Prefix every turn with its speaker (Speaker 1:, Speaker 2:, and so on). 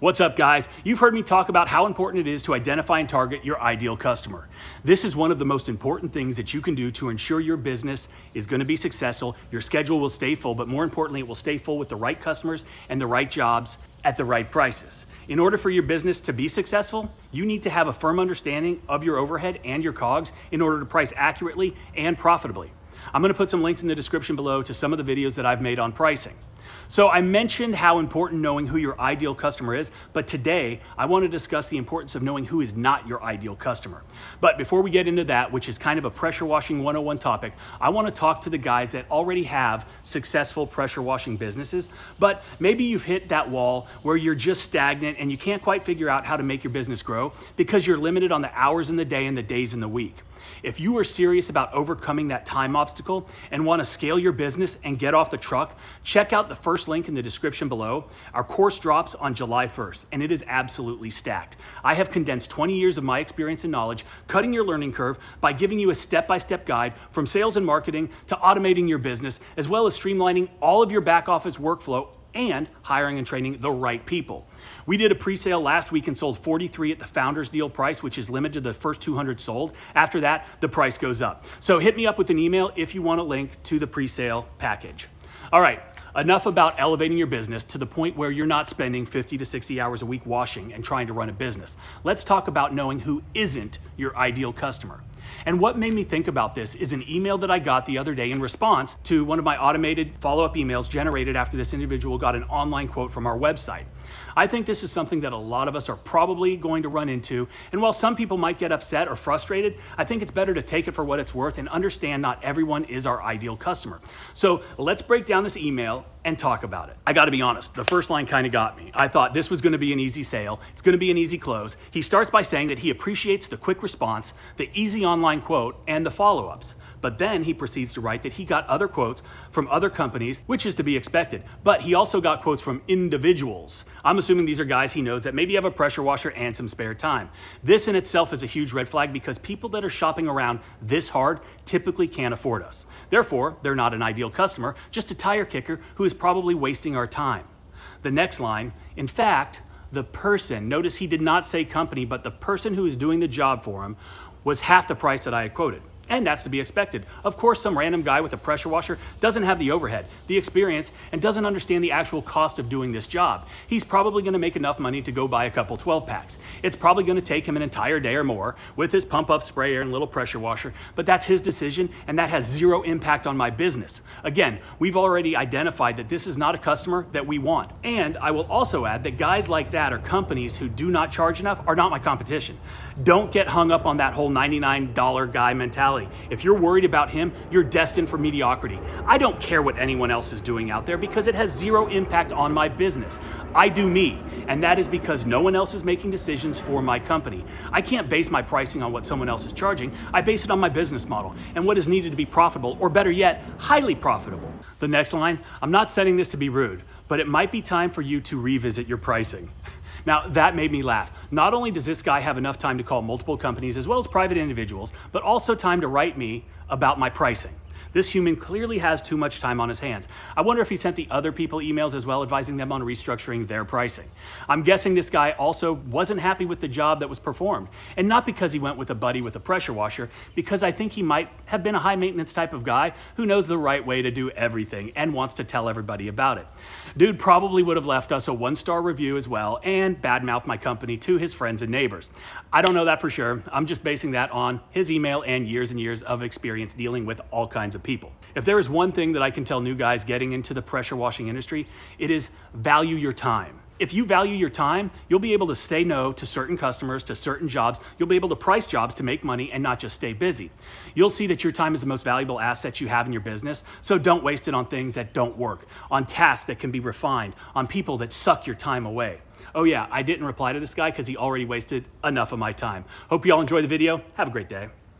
Speaker 1: What's up, guys? You've heard me talk about how important it is to identify and target your ideal customer. This is one of the most important things that you can do to ensure your business is going to be successful. Your schedule will stay full, but more importantly, it will stay full with the right customers and the right jobs at the right prices. In order for your business to be successful, you need to have a firm understanding of your overhead and your COGS in order to price accurately and profitably. I'm going to put some links in the description below to some of the videos that I've made on pricing. So I mentioned how important knowing who your ideal customer is, but today I want to discuss the importance of knowing who is not your ideal customer. But before we get into that, which is kind of a pressure washing 101 topic, I want to talk to the guys that already have successful pressure washing businesses, but maybe you've hit that wall where you're just stagnant and you can't quite figure out how to make your business grow because you're limited on the hours in the day and the days in the week. If you are serious about overcoming that time obstacle and want to scale your business and get off the truck, check out the first link in the description below. Our course drops on July 1st, and it is absolutely stacked. I have condensed 20 years of my experience and knowledge, cutting your learning curve by giving you a step-by-step guide from sales and marketing to automating your business, as well as streamlining all of your back office workflow and hiring and training the right people. We did a pre-sale last week and sold 43 at the founder's deal price, which is limited to the first 200 sold. After that, the price goes up. So hit me up with an email if you want a link to the pre-sale package. All right, enough about elevating your business to the point where you're not spending 50 to 60 hours a week washing and trying to run a business. Let's talk about knowing who isn't your ideal customer. And what made me think about this is an email that I got the other day in response to one of my automated follow-up emails generated after this individual got an online quote from our website. I think this is something that a lot of us are probably going to run into. And while some people might get upset or frustrated, I think it's better to take it for what it's worth and understand not everyone is our ideal customer. So let's break down this email and talk about it. I gotta be honest, the first line kind of got me. I thought this was gonna be an easy sale. It's gonna be an easy close. He starts by saying that he appreciates the quick response, the easy online quote, and the follow-ups. But then he proceeds to write that he got other quotes from other companies, which is to be expected. But he also got quotes from individuals. I'm assuming these are guys he knows that maybe have a pressure washer and some spare time. This in itself is a huge red flag because people that are shopping around this hard typically can't afford us. Therefore, they're not an ideal customer, just a tire kicker who is probably wasting our time. The next line, in fact, the person, notice he did not say company, but the person who is doing the job for him was half the price that I had quoted. And that's to be expected. Of course, some random guy with a pressure washer doesn't have the overhead, the experience, and doesn't understand the actual cost of doing this job. He's probably gonna make enough money to go buy a couple 12 packs. It's probably gonna take him an entire day or more with his pump up sprayer and little pressure washer, but that's his decision and that has zero impact on my business. Again, we've already identified that this is not a customer that we want. And I will also add that guys like that or companies who do not charge enough are not my competition. Don't get hung up on that whole $99 guy mentality. If you're worried about him, you're destined for mediocrity. I don't care what anyone else is doing out there because it has zero impact on my business. I do me, and that is because no one else is making decisions for my company. I can't base my pricing on what someone else is charging. I base it on my business model and what is needed to be profitable, or better yet, highly profitable. The next line, I'm not saying this to be rude, but it might be time for you to revisit your pricing. Now, that made me laugh. Not only does this guy have enough time to call multiple companies as well as private individuals, but also time to write me about my pricing. This human clearly has too much time on his hands. I wonder if he sent the other people emails as well, advising them on restructuring their pricing. I'm guessing this guy also wasn't happy with the job that was performed. And not because he went with a buddy with a pressure washer, because I think he might have been a high maintenance type of guy who knows the right way to do everything and wants to tell everybody about it. Dude probably would have left us a 1-star review as well and badmouthed my company to his friends and neighbors. I don't know that for sure. I'm just basing that on his email and years of experience dealing with all kinds of people. If there is one thing that I can tell new guys getting into the pressure washing industry, it is value your time. If you value your time, you'll be able to say no to certain customers, to certain jobs. You'll be able to price jobs to make money and not just stay busy. You'll see that your time is the most valuable asset you have in your business, so don't waste it on things that don't work, on tasks that can be refined, on people that suck your time away. Oh yeah, I didn't reply to this guy because he already wasted enough of my time. Hope you all enjoy the video. Have a great day.